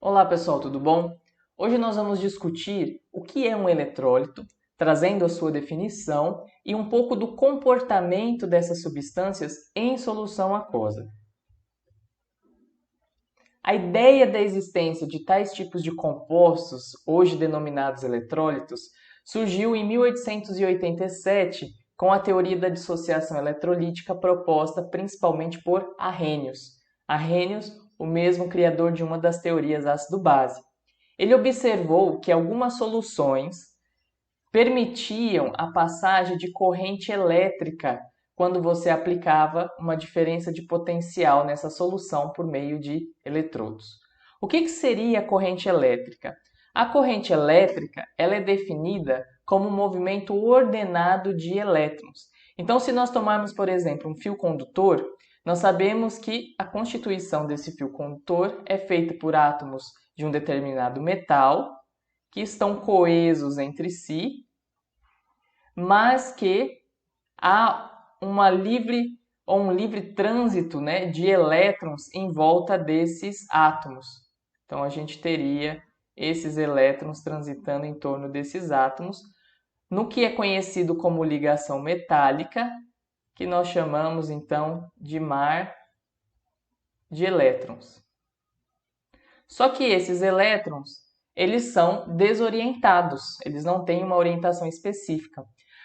Olá pessoal, tudo bom? Hoje nós vamos discutir o que é um eletrólito, trazendo a sua definição e um pouco do comportamento dessas substâncias em solução aquosa. A ideia da existência de tais tipos de compostos, hoje denominados eletrólitos, surgiu em 1887 com a teoria da dissociação eletrolítica proposta principalmente por Arrhenius. Arrhenius, o mesmo criador de uma das teorias ácido-base. Ele observou que algumas soluções permitiam a passagem de corrente elétrica quando você aplicava uma diferença de potencial nessa solução por meio de eletrodos. O que seria a corrente elétrica? A corrente elétrica ela é definida como um movimento ordenado de elétrons. Então, se nós tomarmos, por exemplo, um fio condutor, nós sabemos que a constituição desse fio condutor é feita por átomos de um determinado metal que estão coesos entre si, mas que há um livre trânsito, né, de elétrons em volta desses átomos. Então a gente teria esses elétrons transitando em torno desses átomos, no que é conhecido como ligação metálica, que nós chamamos então de mar de elétrons. Só que esses elétrons, eles são desorientados, eles não têm uma orientação específica.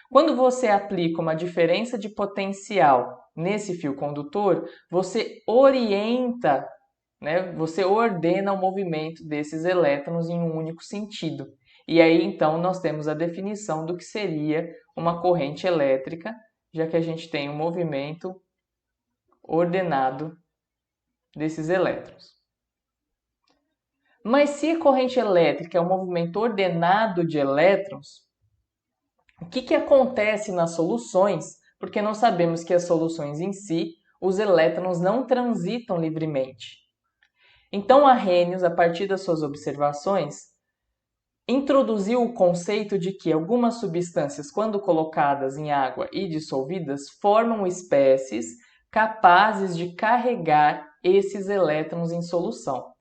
Quando você aplica uma diferença de potencial nesse fio condutor, você orienta, né? Você ordena o movimento desses elétrons em um único sentido. E aí, então, nós temos a definição do que seria uma corrente elétrica, já que a gente tem um movimento ordenado desses elétrons. Mas se a corrente elétrica é um movimento ordenado de elétrons, o que acontece nas soluções? Porque nós sabemos que as soluções em si, os elétrons não transitam livremente. Então, Arrhenius, a partir das suas observações, introduziu o conceito de que algumas substâncias, quando colocadas em água e dissolvidas, formam espécies capazes de carregar esses elétrons em solução.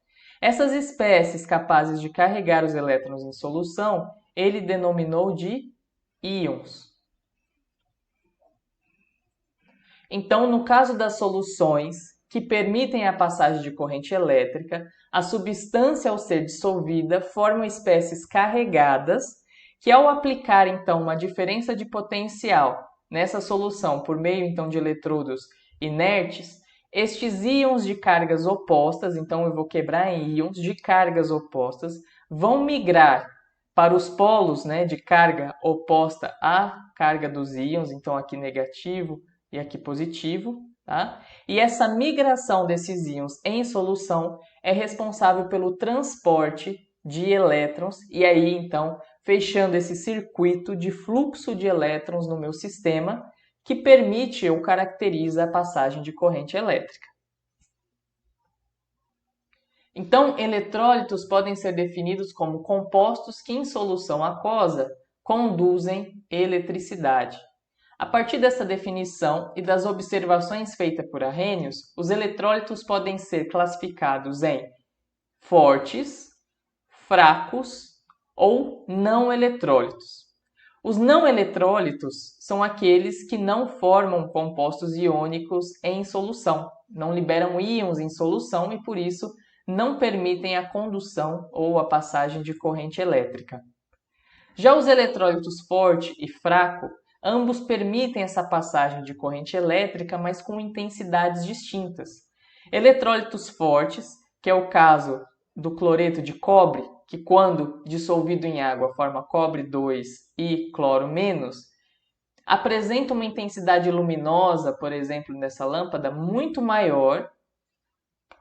Essas espécies capazes de carregar os elétrons em solução, ele denominou de íons. Então, no caso das soluções que permitem a passagem de corrente elétrica, a substância ao ser dissolvida forma espécies carregadas que, ao aplicar então uma diferença de potencial nessa solução por meio então de eletrodos inertes, estes íons de cargas opostas, então eu vou quebrar em íons de cargas opostas, vão migrar para os polos, né, de carga oposta à carga dos íons, então aqui negativo e aqui positivo, tá? E essa migração desses íons em solução é responsável pelo transporte de elétrons e aí então fechando esse circuito de fluxo de elétrons no meu sistema que permite ou caracteriza a passagem de corrente elétrica. Então, eletrólitos podem ser definidos como compostos que em solução aquosa conduzem eletricidade. A partir dessa definição e das observações feitas por Arrhenius, os eletrólitos podem ser classificados em fortes, fracos ou não eletrólitos. Os não eletrólitos são aqueles que não formam compostos iônicos em solução, não liberam íons em solução e, por isso, não permitem a condução ou a passagem de corrente elétrica. Já os eletrólitos forte e fraco, ambos permitem essa passagem de corrente elétrica, mas com intensidades distintas. Eletrólitos fortes, que é o caso do cloreto de cobre, que quando dissolvido em água forma cobre 2 e cloro menos, apresenta uma intensidade luminosa, por exemplo, nessa lâmpada, muito maior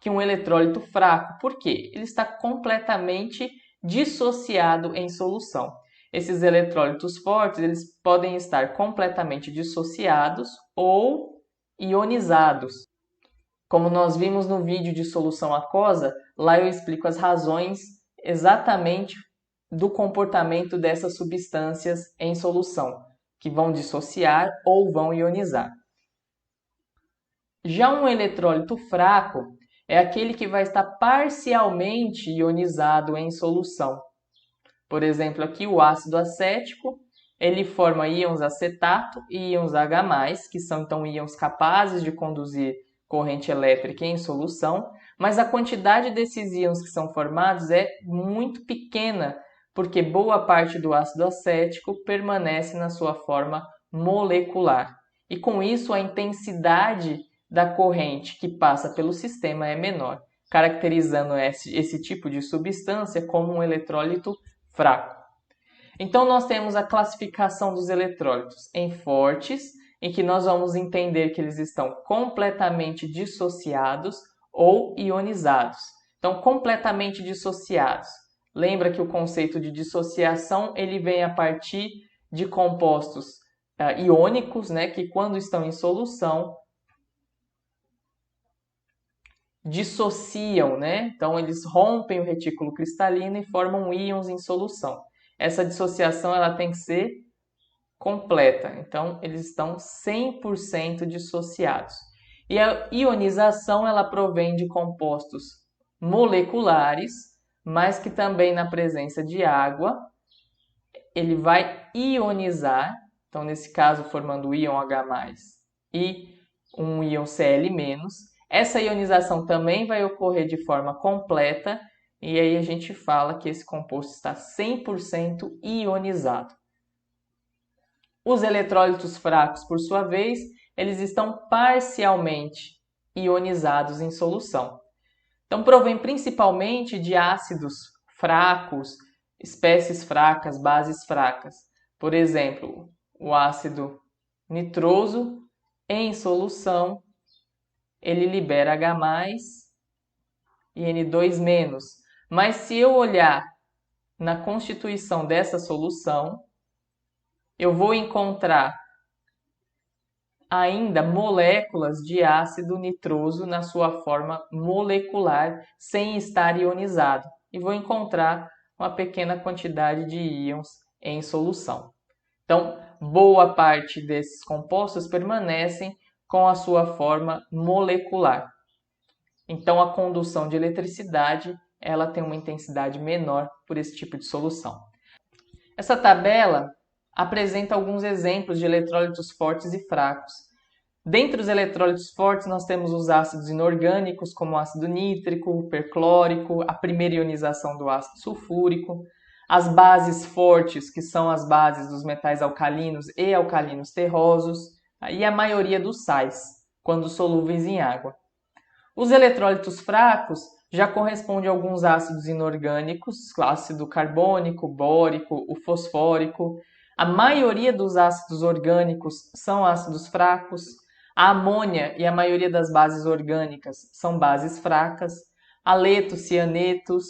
que um eletrólito fraco. Por quê? Ele está completamente dissociado em solução. Esses eletrólitos fortes, eles podem estar completamente dissociados ou ionizados. Como nós vimos no vídeo de solução aquosa, lá eu explico as razões exatamente do comportamento dessas substâncias em solução, que vão dissociar ou vão ionizar. Já um eletrólito fraco é aquele que vai estar parcialmente ionizado em solução. Por exemplo, aqui o ácido acético, ele forma íons acetato e íons H+, que são então íons capazes de conduzir corrente elétrica em solução, mas a quantidade desses íons que são formados é muito pequena, porque boa parte do ácido acético permanece na sua forma molecular. E com isso a intensidade da corrente que passa pelo sistema é menor, caracterizando esse tipo de substância como um eletrólito fraco. Então nós temos a classificação dos eletrólitos em fortes, em que nós vamos entender que eles estão completamente dissociados ou ionizados. Então, completamente dissociados. Lembra que o conceito de dissociação ele vem a partir de compostos iônicos, né, que quando estão em solução dissociam, né? Então eles rompem o retículo cristalino e formam íons em solução. Essa dissociação ela tem que ser completa, então eles estão 100% dissociados. E a ionização ela provém de compostos moleculares, mas que também na presença de água ele vai ionizar, então nesse caso formando o íon H+ e um íon Cl-. Essa ionização também vai ocorrer de forma completa e aí a gente fala que esse composto está 100% ionizado. Os eletrólitos fracos, por sua vez, eles estão parcialmente ionizados em solução. Então, provém principalmente de ácidos fracos, espécies fracas, bases fracas. Por exemplo, o ácido nitroso em solução ele libera H+ e N2-. Mas se eu olhar na constituição dessa solução, eu vou encontrar ainda moléculas de ácido nitroso na sua forma molecular, sem estar ionizado. E vou encontrar uma pequena quantidade de íons em solução. Então, boa parte desses compostos permanecem com a sua forma molecular. Então, a condução de eletricidade ela tem uma intensidade menor por esse tipo de solução. Essa tabela apresenta alguns exemplos de eletrólitos fortes e fracos. Dentre os eletrólitos fortes, nós temos os ácidos inorgânicos, como o ácido nítrico, o perclórico, a primeira ionização do ácido sulfúrico, as bases fortes, que são as bases dos metais alcalinos e alcalinos terrosos, e a maioria dos sais, quando solúveis em água. Os eletrólitos fracos já correspondem a alguns ácidos inorgânicos, ácido carbônico, bórico, o fosfórico. A maioria dos ácidos orgânicos são ácidos fracos. A amônia e a maioria das bases orgânicas são bases fracas. Haletos, cianetos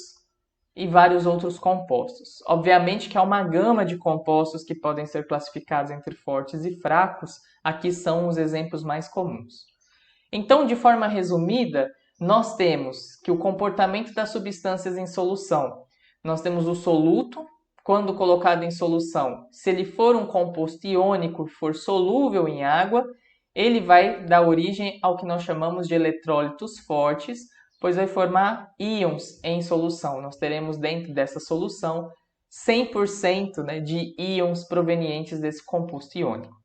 e vários outros compostos. Obviamente que há uma gama de compostos que podem ser classificados entre fortes e fracos. Aqui são os exemplos mais comuns. Então, de forma resumida, nós temos que o comportamento das substâncias em solução. Nós temos o soluto, quando colocado em solução, se ele for um composto iônico, for solúvel em água, ele vai dar origem ao que nós chamamos de eletrólitos fortes, pois vai formar íons em solução. Nós teremos dentro dessa solução 100% de íons provenientes desse composto iônico.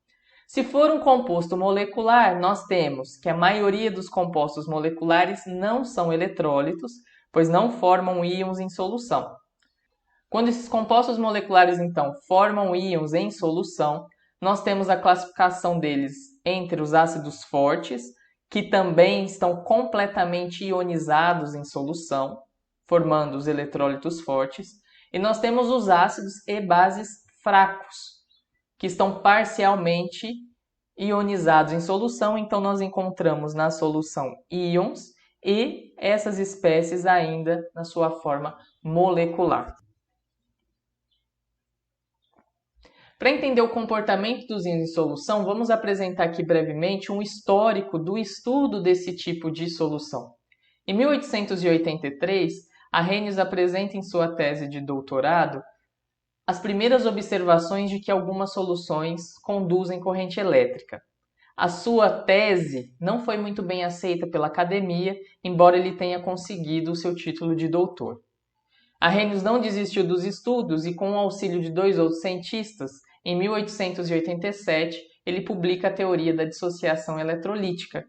Se for um composto molecular, nós temos que a maioria dos compostos moleculares não são eletrólitos, pois não formam íons em solução. Quando esses compostos moleculares, então, formam íons em solução, nós temos a classificação deles entre os ácidos fortes, que também estão completamente ionizados em solução, formando os eletrólitos fortes, e nós temos os ácidos e bases fracos, que estão parcialmente ionizados em solução, então nós encontramos na solução íons e essas espécies ainda na sua forma molecular. Para entender o comportamento dos íons em solução, vamos apresentar aqui brevemente um histórico do estudo desse tipo de solução. Em 1883, Arrhenius apresenta em sua tese de doutorado as primeiras observações de que algumas soluções conduzem corrente elétrica. A sua tese não foi muito bem aceita pela academia, embora ele tenha conseguido o seu título de doutor. Arrhenius não desistiu dos estudos e, com o auxílio de 2 outros cientistas, em 1887, ele publica a teoria da dissociação eletrolítica,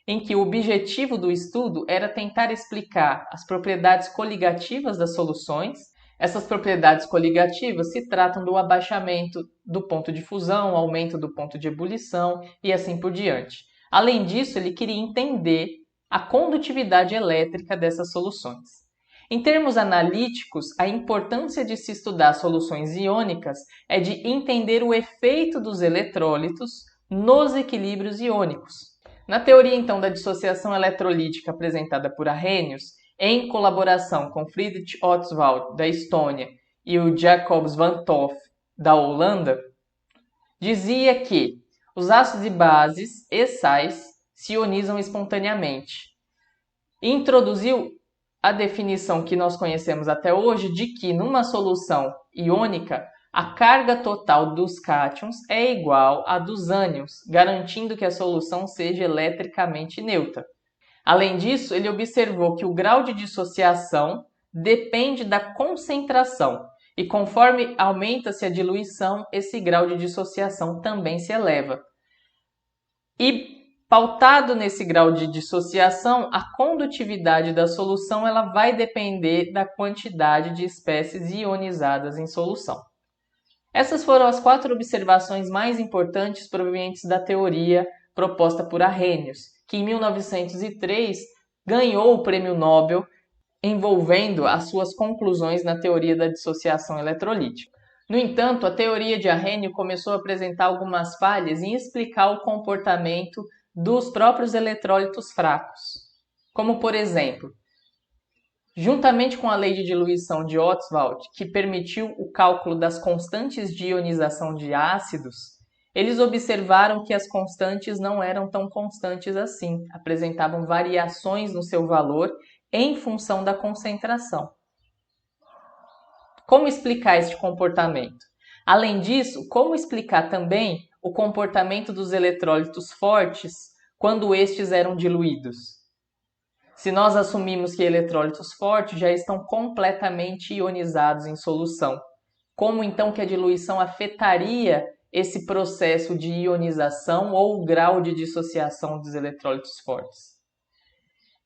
em que o objetivo do estudo era tentar explicar as propriedades coligativas das soluções. Essas propriedades coligativas se tratam do abaixamento do ponto de fusão, aumento do ponto de ebulição e assim por diante. Além disso, ele queria entender a condutividade elétrica dessas soluções. Em termos analíticos, a importância de se estudar soluções iônicas é de entender o efeito dos eletrólitos nos equilíbrios iônicos. Na teoria, então, da dissociação eletrolítica apresentada por Arrhenius, em colaboração com Friedrich Ostwald, da Estônia, e o Jacobs van 't Hoff, da Holanda, dizia que os ácidos e bases e sais se ionizam espontaneamente. E introduziu a definição que nós conhecemos até hoje de que, numa solução iônica, a carga total dos cátions é igual à dos ânions, garantindo que a solução seja eletricamente neutra. Além disso, ele observou que o grau de dissociação depende da concentração, e conforme aumenta-se a diluição, esse grau de dissociação também se eleva. E, pautado nesse grau de dissociação, a condutividade da solução ela vai depender da quantidade de espécies ionizadas em solução. Essas foram as 4 observações mais importantes provenientes da teoria proposta por Arrhenius, que em 1903 ganhou o Prêmio Nobel envolvendo as suas conclusões na teoria da dissociação eletrolítica. No entanto, a teoria de Arrhenius começou a apresentar algumas falhas em explicar o comportamento dos próprios eletrólitos fracos, como por exemplo, juntamente com a lei de diluição de Ostwald, que permitiu o cálculo das constantes de ionização de ácidos, eles observaram que as constantes não eram tão constantes assim, apresentavam variações no seu valor em função da concentração. Como explicar este comportamento? Além disso, como explicar também o comportamento dos eletrólitos fortes quando estes eram diluídos? Se nós assumimos que eletrólitos fortes já estão completamente ionizados em solução, como então que a diluição afetaria esse processo de ionização ou o grau de dissociação dos eletrólitos fortes?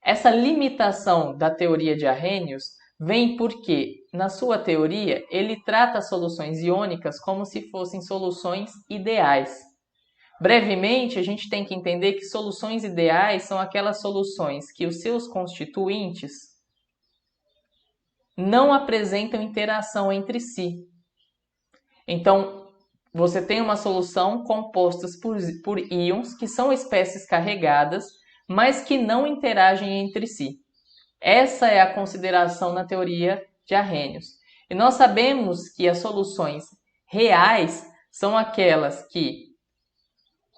Essa limitação da teoria de Arrhenius vem porque, na sua teoria, ele trata as soluções iônicas como se fossem soluções ideais. Brevemente, a gente tem que entender que soluções ideais são aquelas soluções que os seus constituintes não apresentam interação entre si. Então, você tem uma solução composta por íons, que são espécies carregadas, mas que não interagem entre si. Essa é a consideração na teoria de Arrhenius. E nós sabemos que as soluções reais são aquelas que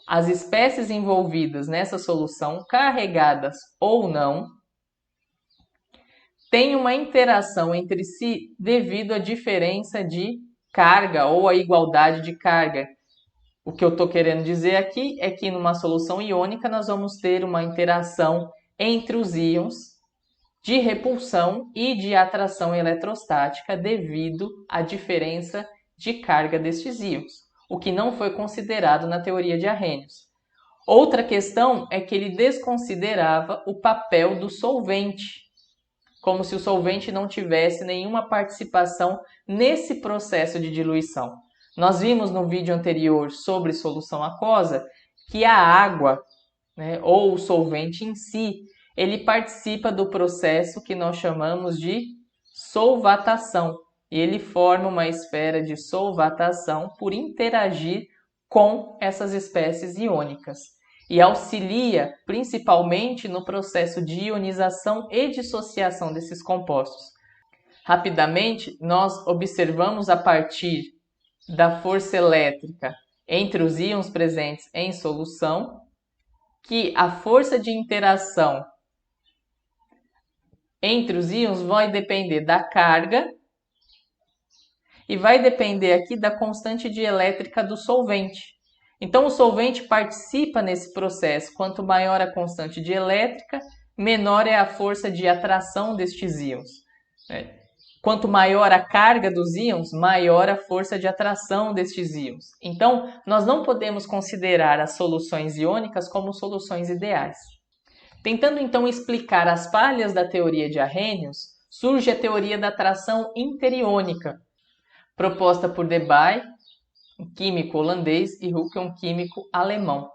as espécies envolvidas nessa solução, carregadas ou não, têm uma interação entre si devido à diferença de carga ou à igualdade de carga. O que eu estou querendo dizer aqui é que numa solução iônica nós vamos ter uma interação entre os íons de repulsão e de atração eletrostática devido à diferença de carga destes íons, o que não foi considerado na teoria de Arrhenius. Outra questão é que ele desconsiderava o papel do solvente, como se o solvente não tivesse nenhuma participação nesse processo de diluição. Nós vimos no vídeo anterior sobre solução aquosa que a água, ou o solvente em si, ele participa do processo que nós chamamos de solvatação. E ele forma uma esfera de solvatação por interagir com essas espécies iônicas. E auxilia principalmente no processo de ionização e dissociação desses compostos. Rapidamente, nós observamos a partir da força elétrica entre os íons presentes em solução que a força de interação entre os íons vai depender da carga e vai depender aqui da constante dielétrica do solvente. Então, o solvente participa nesse processo. Quanto maior a constante dielétrica, menor é a força de atração destes íons. Quanto maior a carga dos íons, maior a força de atração destes íons. Então, nós não podemos considerar as soluções iônicas como soluções ideais. Tentando então explicar as falhas da teoria de Arrhenius, surge a teoria da atração interiônica, proposta por Debye, um químico holandês, e Hucke, um químico alemão.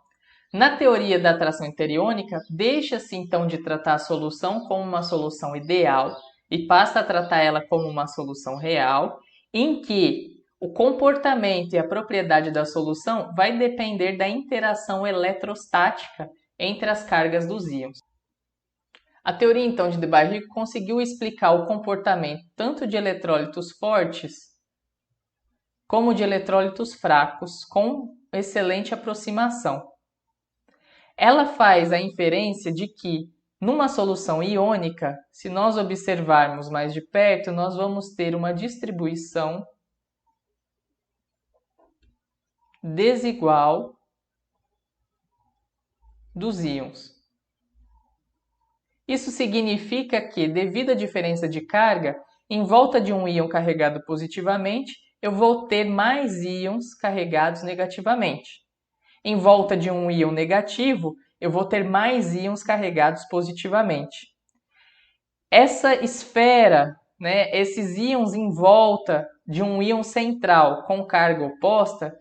Na teoria da atração interiônica, deixa-se então de tratar a solução como uma solução ideal e passa a tratar ela como uma solução real, em que o comportamento e a propriedade da solução vai depender da interação eletrostática entre as cargas dos íons. A teoria então de Debye conseguiu explicar o comportamento tanto de eletrólitos fortes como de eletrólitos fracos com excelente aproximação. Ela faz a inferência de que, numa solução iônica, se nós observarmos mais de perto, nós vamos ter uma distribuição desigual dos íons. Isso significa que, devido à diferença de carga, em volta de um íon carregado positivamente, eu vou ter mais íons carregados negativamente. Em volta de um íon negativo, eu vou ter mais íons carregados positivamente. Essa esfera, esses íons em volta de um íon central com carga oposta,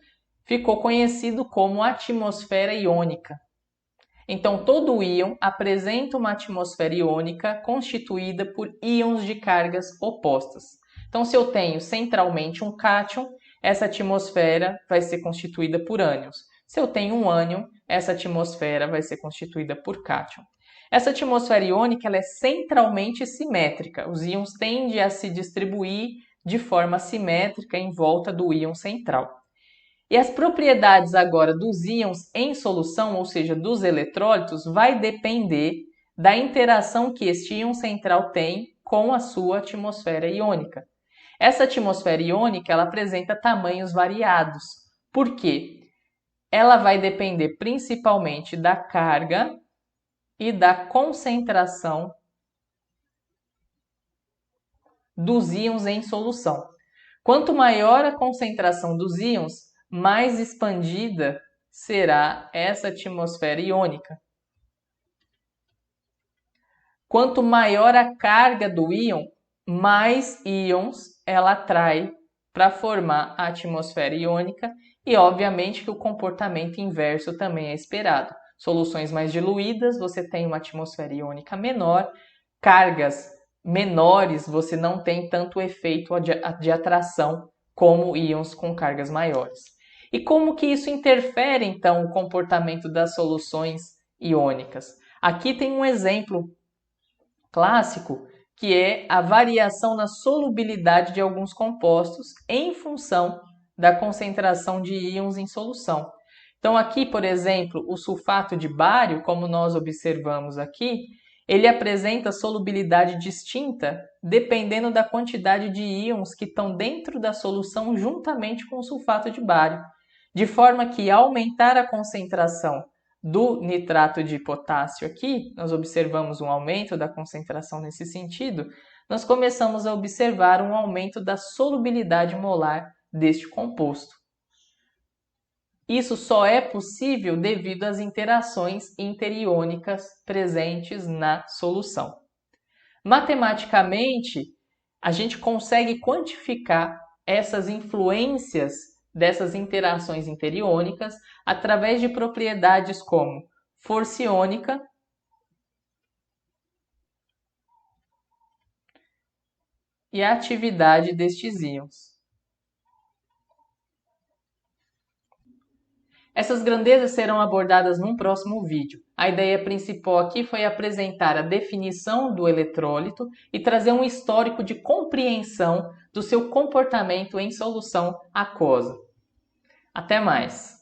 ficou conhecido como atmosfera iônica. Então, todo íon apresenta uma atmosfera iônica constituída por íons de cargas opostas. Então, se eu tenho centralmente um cátion, essa atmosfera vai ser constituída por ânions. Se eu tenho um ânion, essa atmosfera vai ser constituída por cátion. Essa atmosfera iônica ela é centralmente simétrica. Os íons tendem a se distribuir de forma simétrica em volta do íon central. E as propriedades agora dos íons em solução, ou seja, dos eletrólitos, vai depender da interação que este íon central tem com a sua atmosfera iônica. Essa atmosfera iônica ela apresenta tamanhos variados. Por quê? Ela vai depender principalmente da carga e da concentração dos íons em solução. Quanto maior a concentração dos íons, mais expandida será essa atmosfera iônica. Quanto maior a carga do íon, mais íons ela atrai para formar a atmosfera iônica e, obviamente, que o comportamento inverso também é esperado. Soluções mais diluídas, você tem uma atmosfera iônica menor, cargas menores, você não tem tanto efeito de atração como íons com cargas maiores. E como que isso interfere, então, o comportamento das soluções iônicas? Aqui tem um exemplo clássico, que é a variação na solubilidade de alguns compostos em função da concentração de íons em solução. Então aqui, por exemplo, o sulfato de bário, como nós observamos aqui, ele apresenta solubilidade distinta dependendo da quantidade de íons que estão dentro da solução juntamente com o sulfato de bário, de forma que ao aumentar a concentração do nitrato de potássio aqui, nós observamos um aumento da concentração nesse sentido, nós começamos a observar um aumento da solubilidade molar deste composto. Isso só é possível devido às interações interiônicas presentes na solução. Matematicamente, a gente consegue quantificar essas influências dessas interações interiônicas através de propriedades como força iônica e a atividade destes íons. Essas grandezas serão abordadas num próximo vídeo. A ideia principal aqui foi apresentar a definição do eletrólito e trazer um histórico de compreensão do seu comportamento em solução aquosa. Até mais!